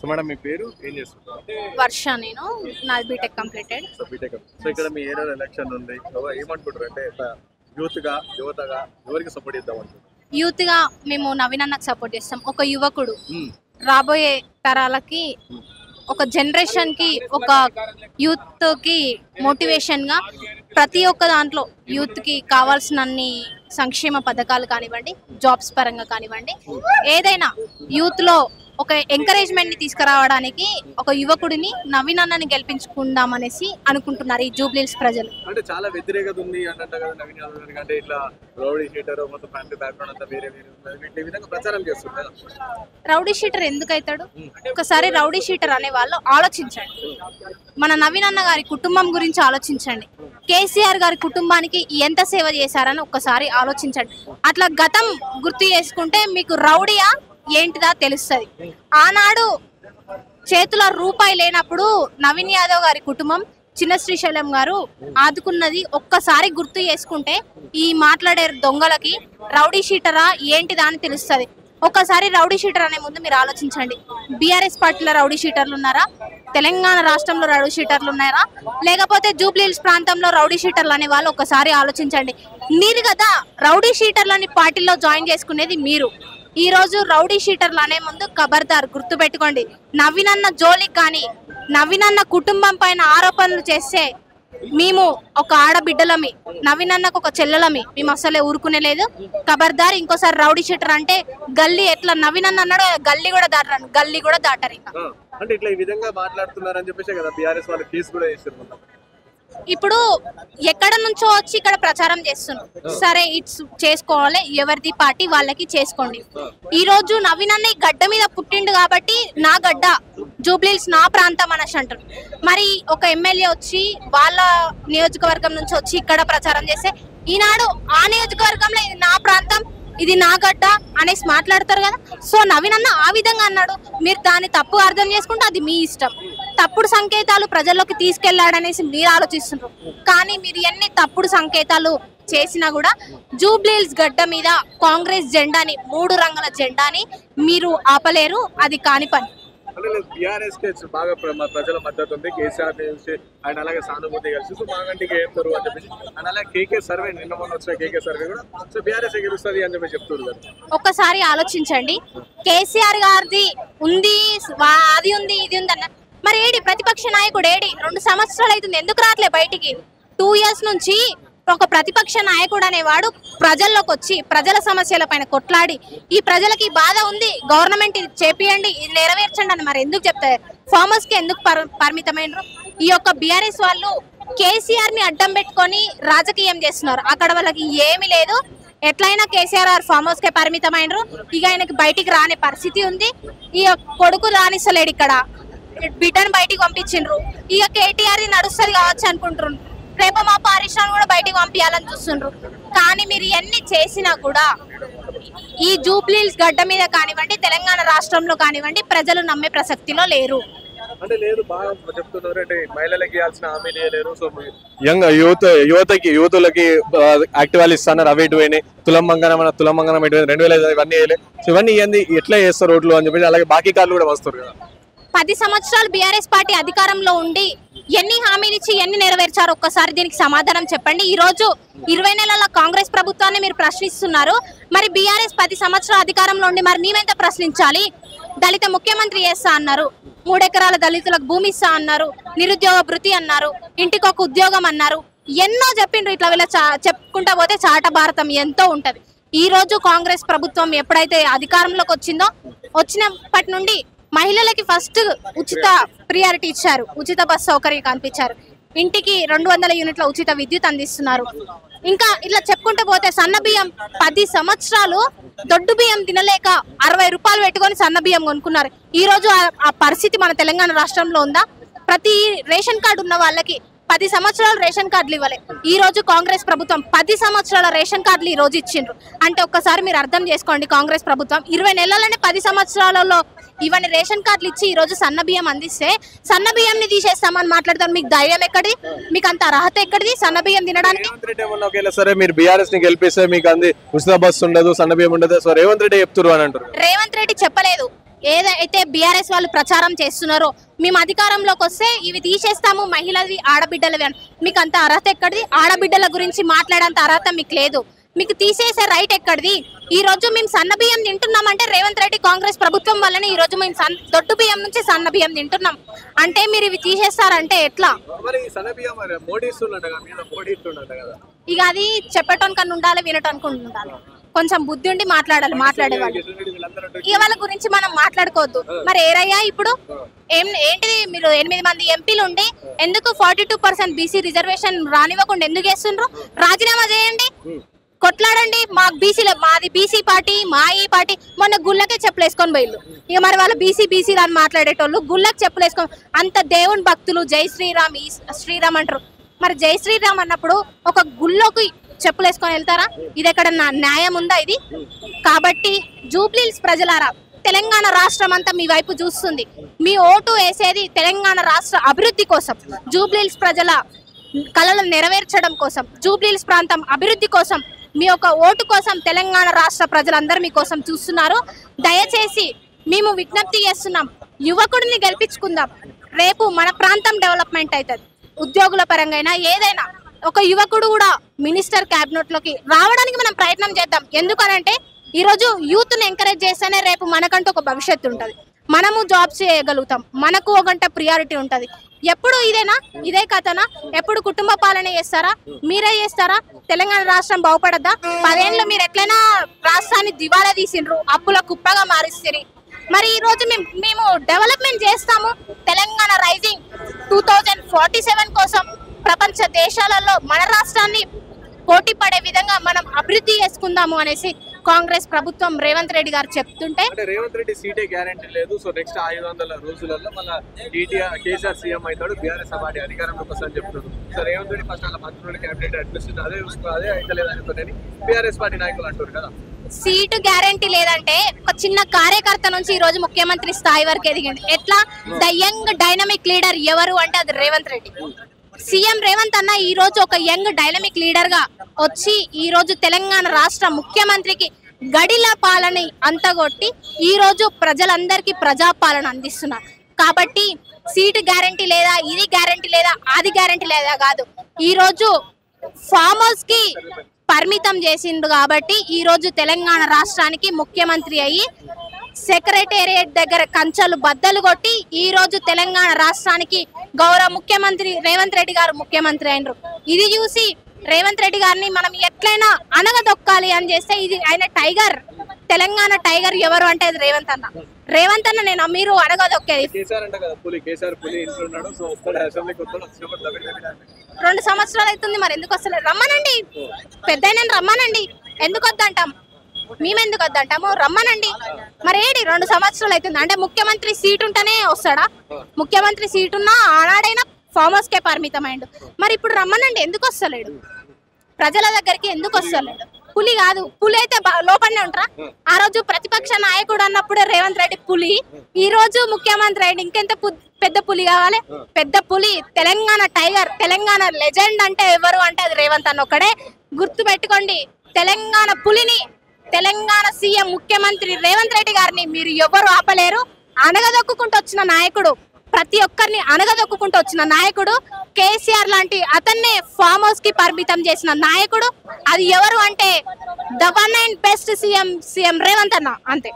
Madam మీ పేరు ఏం చేస్తున్నారు? వర్ష, నేను నాది బీటెక్ కంప్లీటెడ్. సో ఇక్కడ మీ ఏరియా ఎలక్షన్ ఉంది, ఏమనుకుంటారు? అంటే యువతగా ఎవరికి సపోర్ట్ చేద్దాం అనుకుంటున్నారు? యూత్ గా మేము నవీన్ అన్నకు సపోర్ట్ చేస్తాం. ఒక యువకుడు రాబోయే తరాలకి, ఒక జనరేషన్ కి, ఒక యూత్ కి మోటివేషన్ గా ప్రతి ఒక్క దాంట్లో యూత్ కి కావాల్సిన అన్ని సంక్షేమ పథకాలు కానివ్వండి, జాబ్స్ పరంగా కానివ్వండి, ఏదైనా యూత్ లో ఒక ఎంకరేజ్మెంట్ ని తీసుకురావడానికి ఒక యువకుడిని నవీన్ అన్నని గెలిపించుకుందాం అనేసి అనుకుంటున్నారు ఈ జూబ్లీహిల్స్ ప్రజలు. అంటే చాలా వ్యతిరేకత ఉంది అంటే కదా నవీన్ యాదవ్ గారికి, అంటే ఇట్లా రౌడీ షీటర్ మొత్తం ఫ్యామిలీ బ్యాక్గ్రౌండ్ అంతా వేరే వేరే ఈ విధంగా ప్రచారం చేస్తున్నారు. రౌడీ షీటర్ ఎందుకు అవుతాడు? ఒకసారి రౌడీ షీటర్ అనే వాళ్ళు ఆలోచించండి. మన నవీన్ అన్న గారి కుటుంబం గురించి ఆలోచించండి. కేసీఆర్ గారి కుటుంబానికి ఎంత సేవ చేశారని ఒక్కసారి ఆలోచించండి. అట్లా గతం గుర్తు చేసుకుంటే మీకు రౌడీయా ఏంటిదా తెలుస్తుంది. ఆనాడు చేతుల రూపాయి లేనప్పుడు నవీన్ యాదవ్ గారి కుటుంబం, చిన్న శ్రీశైలం గారు ఆదుకున్నది ఒక్కసారి గుర్తు చేసుకుంటే ఈ మాట్లాడే దొంగలకి రౌడీ షీటరా ఏంటిదా అని తెలుస్తుంది. ఒక్కసారి రౌడీ షీటర్ అనే ముందు మీరు ఆలోచించండి. బీఆర్ఎస్ పార్టీలో రౌడీ షీటర్లు ఉన్నారా? తెలంగాణ రాష్ట్రంలో రౌడీ షీటర్లు ఉన్నారా? లేకపోతే జూబ్లీహిల్స్ ప్రాంతంలో రౌడీ షీటర్లు అనే వాళ్ళు ఒక్కసారి ఆలోచించండి. మీరు కదా రౌడీ షీటర్లని పార్టీలో జాయిన్ చేసుకునేది మీరు. ఈ రోజు రౌడీ షీటర్లు అనే ముందు ఖబర్దార్ గుర్తు పెట్టుకోండి. నవీన్ అన్న జోలికి కానీ, నవీన్ అన్న కుటుంబం పైన ఆరోపణలు చేస్తే మేము ఒక ఆడబిడ్డలమి, నవీన్ అన్నకు ఒక చెల్లెలమి, మేము అసలే ఊరుకునే లేదు. ఖబర్దార్ ఇంకోసారి రౌడీ షీటర్ అంటే గల్లీ ఎట్లా నవీన్ అన్న అన్నాడు గల్లీ కూడా దాటరు. అంటే ఇట్లా ఈ విధంగా మాట్లాడుతున్నారని చెప్పేసి కదా బీఆర్ఎస్ వాళ్ళు కేసు కూడా చేశారు. ఇప్పుడు ఎక్కడ నుంచో వచ్చి ఇక్కడ ప్రచారం చేస్తున్నారు. సరే, ఇట్స్ చేసుకోవాలి, ఎవరిది పార్టీ వాళ్ళకి చేసుకోండి. ఈ రోజు నవీన్ అన్న ఈ గడ్డ మీద పుట్టిండు కాబట్టి నా గడ్డ, జూబ్లీహిల్స్ నా ప్రాంతం అనేసి అంటారు. మరి ఒక ఎమ్మెల్యే వచ్చి వాళ్ళ నియోజకవర్గం నుంచి వచ్చి ఇక్కడ ప్రచారం చేస్తే ఈనాడు ఆ నియోజకవర్గంలో ఇది నా ప్రాంతం, ఇది నా గడ్డ అనేసి మాట్లాడతారు కదా. సో నవీన్ అన్న ఆ విధంగా అన్నాడు. మీరు దాన్ని తప్పు అర్థం చేసుకుంటే అది మీ ఇష్టం. తప్పుడు సంకేతాలు ప్రజల్లోకి తీసుకెళ్లాడనేసి మీరు ఆలోచిస్తున్నారు. కానీ మీరు ఎన్ని తప్పుడు సంకేతాలు చేసినా కూడా జూబ్లీహిల్స్ గడ్డ మీద కాంగ్రెస్ జెండాని, 3 రంగుల జెండాని మీరు ఆపలేరు. అది కాని పని. బీఆర్ఎస్ కి బాగా ప్రజల మద్దతు ఉంది. కేసీఆర్ ఆయన అలాగే సానుభూతి కలిసి సో మాగంటికి ఏస్తారు అని చెప్పేసి అండ్ అలాగే కేకే సర్వే నిన్న మొన్న వచ్చిన కేకే సర్వే కూడా సో బీఆర్ఎస్ గెలుస్తుంది అని చెప్పి చెప్తున్నారు. ఒక్కసారి ఆలోచించండి. కేసీఆర్ గారిది ఉంది, అది ఉంది, ఇది ఉంది అన్న మరి ఏడి ప్రతిపక్ష నాయకుడు ఏడి? 2 సంవత్సరాలు అవుతుంది, ఎందుకు రావట్లే బయటికి? 2 years నుంచి ఒక ప్రతిపక్ష నాయకుడు అనేవాడు ప్రజల్లోకి వచ్చి ప్రజల సమస్యల పైన కొట్లాడి ఈ ప్రజలకి బాధ ఉంది, గవర్నమెంట్ ఇది చేపియండి, ఇది నెరవేర్చండి అని మరి ఎందుకు చెప్తారు? ఫార్మర్స్ కి ఎందుకు పరిమితమైనరు? ఈ యొక్క బీఆర్ఎస్ వాళ్ళు కేసీఆర్ ని అడ్డం పెట్టుకొని రాజకీయం చేస్తున్నారు. అక్కడ వాళ్ళకి ఏమీ లేదు. ఎట్లయినా కేసీఆర్ ఫార్మర్స్ కే పరిమితమైనరు. ఇక ఆయనకి బయటికి రాని పరిస్థితి ఉంది. ఈ కొడుకు రానిస్తలేడు, ఇక్కడ బిడ్డను బయటికి పంపించిండ్రు. ఇక కేటీఆర్ నడుస్తుంది కావచ్చు అనుకుంటున్నారు. రేపు మా పారిశ్రమ కూడా బయటికి పంపించాలని చూస్తుండ్రు. కానీ మీరు ఎన్ని చేసినా కూడా ఈ జూబ్లీహిల్స్ గడ్డ మీద కానివ్వండి, తెలంగాణ రాష్ట్రంలో కానివ్వండి, ప్రజలు నమ్మే ప్రసక్తిలో లేరు. అంటే లేదు బాగా చెప్తున్నారు. అంటే మహిళలకి ఇవ్వాల్సిన హామీలు ఇవ్వలేరు. సో యువతులకి యాక్టివాలు ఇస్తున్నారు. అవి ఇటు పోయినాయి. తులంబంగారం 2005 ఇవన్నీ వేయలే. సో ఇవన్నీ ఇవన్నీ ఎట్లా చేస్తారు రోడ్లు అని చెప్పి అలాగే బాకీ కార్లు కూడా వస్తారు కదా. 10 సంవత్సరాలు బీఆర్ఎస్ పార్టీ అధికారంలో ఉండి ఎన్ని హామీలు ఇచ్చి ఎన్ని నెరవేర్చారు? ఒక్కసారి దీనికి సమాధానం చెప్పండి. ఈ రోజు 20 నెలల కాంగ్రెస్ ప్రభుత్వాన్ని మీరు ప్రశ్నిస్తున్నారు. మరి బీఆర్ఎస్ 10 సంవత్సరాల అధికారంలో ఉండి మరి మేమెంత ప్రశ్నించాలి? దళిత ముఖ్యమంత్రి చేస్తా అన్నారు, 3 ఎకరాల దళితులకు భూమి ఇస్తా అన్నారు, నిరుద్యోగ భృతి అన్నారు, ఇంటికి ఒక ఉద్యోగం అన్నారు, ఎన్నో చెప్పిండ్రు. ఇట్లా వీళ్ళ చెప్పుకుంటా పోతే చాట భారతం ఎంతో ఉంటది. ఈ రోజు కాంగ్రెస్ ప్రభుత్వం ఎప్పుడైతే అధికారంలోకి వచ్చిందో వచ్చినప్పటి నుండి మహిళలకి ఫస్ట్ ఉచిత ప్రియారిటీ ఇచ్చారు, ఉచిత బస్ సౌకర్యం కల్పించారు, ఇంటికి 200 యూనిట్ల ఉచిత విద్యుత్ అందిస్తున్నారు. ఇంకా ఇట్లా చెప్పుకుంటూ పోతే సన్న బియ్యం 10 సంవత్సరాలు దొడ్డు బియ్యం తినలేక 60 రూపాయలు పెట్టుకొని సన్న బియ్యం కొనుక్కున్నారు. ఈ రోజు ఆ పరిస్థితి మన తెలంగాణ రాష్ట్రంలో ఉందా? ప్రతి రేషన్ కార్డు ఉన్న వాళ్ళకి 10 సంవత్సరాలు రేషన్ కార్డులు ఇవ్వలే. ఈ రోజు కాంగ్రెస్ ప్రభుత్వం 10 సంవత్సరాల రేషన్ కార్డులు ఈ రోజు ఇచ్చిండ్రు. అంటే ఒక్కసారి మీరు అర్థం చేసుకోండి, కాంగ్రెస్ ప్రభుత్వం 20 నెలలనే 10 సంవత్సరాలలో ఇవన్నీ రేషన్ కార్డులు ఇచ్చి ఈ రోజు సన్న బియ్యం అందిస్తే సన్న బియ్యంని తీసేస్తామని మాట్లాడతారు. మీకు ధైర్యం ఎక్కడి? మీకు అంత అర్హత ఎక్కడిది సన్న బియ్యం తినడానికి? సరే మీరు బీఆర్ఎస్ ని గెలిపిస్తే మీకు అంది ఉచిత బస్సు ఉండదు, సన్న బియ్యం ఉండదు. సో రేవంత్ రెడ్డి చెప్తున్నారు అని అంటారు. రేవంత్ రెడ్డి చెప్పలేదు. ఏదైతే బీఆర్ఎస్ వాళ్ళు ప్రచారం చేస్తున్నారో మేము అధికారంలోకి వస్తే ఇవి తీసేస్తాము, మహిళవి ఆడబిడ్డలవి అని. మీకు అంత అర్హత ఎక్కడిది? ఆడబిడ్డల గురించి మాట్లాడేంత అర్హత మీకు లేదు. మీకు తీసేసే రైట్ ఎక్కడిది? ఈ రోజు మేము సన్న బియ్యం తింటున్నామంటే రేవంత్ రెడ్డి కాంగ్రెస్ ప్రభుత్వం వల్లనే ఈ రోజు మేము దొడ్డు బియ్యం నుంచి సన్న బియ్యం తింటున్నాం. అంటే మీరు ఇవి తీసేస్తారంటే ఎట్లా? ఇక అది చెప్పటం కన్నా ఉండాలి, వినటానికి ఉండాలి. కొంచెం బుద్ధి ఉండి మాట్లాడాలి మాట్లాడేవాళ్ళు. ఇక వాళ్ళ గురించి మనం మాట్లాడుకోవద్దు. మరి ఏరయ్యా ఇప్పుడు ఏంటిది? మీరు 8 మంది ఎంపీలు ఉండి ఎందుకు 42% బీసీ రిజర్వేషన్ రానివ్వకుండా ఎందుకు వేస్తుండ్రు? రాజీనామా చేయండి, కొట్లాడండి. మాకు బీసీలో మాది బీసీ పార్టీ, మా ఈ పార్టీ. మొన్న గుళ్ళకే చెప్పులేసుకొని పోయిళ్ళు. ఇక మరి వాళ్ళు బీసీలు అని మాట్లాడేటోళ్ళు గుళ్ళకి చెప్పులేసుకొని అంత దేవుని భక్తులు జై శ్రీరామ్ శ్రీరామ్ అంటారు. మరి జై శ్రీరామ్ అన్నప్పుడు ఒక గుళ్ళోకి చెప్పులేసుకొని వెళ్తారా? ఇది ఎక్కడ న్యాయం ఉందా ఇది? కాబట్టి జూబ్లీహిల్స్ ప్రజలారా, తెలంగాణ రాష్ట్రం అంతా మీ వైపు చూస్తుంది. మీ ఓటు వేసేది తెలంగాణ రాష్ట్ర అభివృద్ధి కోసం, జూబ్లీహిల్స్ ప్రజల కళలను నెరవేర్చడం కోసం, జూబ్లీహిల్స్ ప్రాంతం అభివృద్ధి కోసం, మీ యొక్క ఓటు కోసం తెలంగాణ రాష్ట్ర ప్రజలందరూ మీకోసం చూస్తున్నారు. దయచేసి మేము విజ్ఞప్తి చేస్తున్నాం, యువకుడిని గెలిపించుకుందాం. రేపు మన ప్రాంతం డెవలప్మెంట్ అవుతుంది. ఉద్యోగుల పరంగా ఏదైనా ఒక యువకుడు కూడా మినిస్టర్ క్యాబినెట్ లోకి రావడానికి మనం ప్రయత్నం చేద్దాం. ఎందుకనంటే ఈరోజు యూత్ ని ఎంకరేజ్ చేస్తేనే రేపు మనకంటూ ఒక భవిష్యత్తు ఉంటుంది. మనము జాబ్స్ చేయగలుగుతాం, మనకు ఒక గంట ప్రియారిటీ ఉంటుంది. ఎప్పుడు ఇదేనా? ఇదే కథనా? ఎప్పుడు కుటుంబ పాలన చేస్తారా? మీరే చేస్తారా? తెలంగాణ రాష్ట్రం బాగుపడద్దా? 10 ఏళ్ళు మీరు ఎట్లయినా రాష్ట్రాన్ని దివాలా తీసిండ్రు, అప్పుల కుప్పగా మారిస్తారు. మరి ఈ రోజు మేము డెవలప్మెంట్ చేస్తాము. తెలంగాణ రైజింగ్ 2047 కోసం ప్రపంచ దేశాలలో మన రాష్ట్రాన్ని పోటీ పడే విధంగా మనం అభివృద్ధి చేసుకుందాము అనేసి కాంగ్రెస్ ప్రభుత్వం రేవంత్ రెడ్డి గారు చెప్తుంటే, రేవంత్ రెడ్డి సీటే గ్యారంటీ లేదు. సో నెక్స్ట్ 500 రోజులలో మళ్ళీ కేసీఆర్ సీఎం అవుతాడు, బీఆర్ఎస్ పార్టీ అధికారంలోకి వస్తుందని చెప్తున్నారు. సో రేవంత్ రెడ్డి ఫస్ట్ వాళ్ళ మంత్రులు క్యాబినెట్ అడ్మినిస్ట్రేషన్ అదే అయితే లేదని బీఆర్ఎస్ పార్టీ నాయకులు అంటారు కదా. సీటు గ్యారంటీ లేదంటే ఒక చిన్న కార్యకర్త నుంచి ఈ రోజు ముఖ్యమంత్రి స్థాయి వరకు ఎదిగింది. ఎట్లా? ద యంగ్ డైనమిక్ లీడర్ ఎవరు అంటే అది రేవంత్ రెడ్డి. సీఎం రేవంత్ అన్న ఈ రోజు ఒక యంగ్ డైనమిక్ లీడర్ గా వచ్చి ఈ రోజు తెలంగాణ రాష్ట్ర ముఖ్యమంత్రికి గడిల పాలన అంతగొట్టి ఈ రోజు ప్రజలందరికీ ప్రజాపాలన అందిస్తున్నారు. కాబట్టి సీటు గ్యారంటీ లేదా, ఇది గ్యారంటీ లేదా, అది గ్యారంటీ లేదా కాదు. ఈ రోజు ఫామ్ హౌస్ కి పరిమితం చేసిండు కాబట్టి ఈ రోజు తెలంగాణ రాష్ట్రానికి ముఖ్యమంత్రి అయ్యి సెక్రటేరియట్ దగ్గర కంచెలు బద్దలు కొట్టి ఈ రోజు తెలంగాణ రాష్ట్రానికి గౌరవ ముఖ్యమంత్రి రేవంత్ రెడ్డి గారు ముఖ్యమంత్రి అయినరు. ఇది చూసి రేవంత్ రెడ్డి గారిని మనం ఎట్లయినా అనగదొక్కాలి అని చేస్తే ఇది ఆయన టైగర్, తెలంగాణ టైగర్ ఎవరు అంటే అది రేవంత్ అన్న. రేవంత్ అన్న నేను మీరు అనగదొక్కేది. 2 సంవత్సరాలు అవుతుంది, మరి ఎందుకు వస్తలేదు? రమ్మనండి, పెద్ద రమ్మనండి. ఎందుకు వద్దంటాం? మేమెందుకు వద్దంటాము? రమ్మనండి. మరి ఏంటి 2 సంవత్సరాలు అవుతుంది అంటే ముఖ్యమంత్రి సీట్ ఉంటేనే వస్తాడా? ముఖ్యమంత్రి సీట్ ఉన్నా ఆనాడైనా ఫామ్ హౌస్ కే పరిమితమైండు. మరి ఇప్పుడు రమ్మనండి, ఎందుకు వస్తలేడు? ప్రజల దగ్గరికి ఎందుకు వస్తలేడు? పులి కాదు, పులి అయితే లోపలనే ఉంటారా? ఆ రోజు ప్రతిపక్ష నాయకుడు అన్నప్పుడు రేవంత్ రెడ్డి పులి, ఈ రోజు ముఖ్యమంత్రి అయ్యింది. ఇంకెంత పెద్ద పులి కావాలి? పెద్ద పులి, తెలంగాణ టైగర్, తెలంగాణ లెజెండ్ అంటే ఎవరు అంటే అది రేవంత్ అన్న ఒక్కడే. గుర్తు పెట్టుకోండి, తెలంగాణ పులిని, తెలంగాణ సీఎం ముఖ్యమంత్రి రేవంత్ రెడ్డి గారిని మీరు ఎవరు ఆపలేరు. అనగదొక్కుంటూ వచ్చిన నాయకుడు, ప్రతి ఒక్కరిని అనగదొక్కుంటూ వచ్చిన నాయకుడు కేసీఆర్ లాంటి అతన్నే ఫామ్ హౌస్ కి పరిమితం చేసిన నాయకుడు అది ఎవరు అంటే the one and best CM Revanth అన్న. అంతే.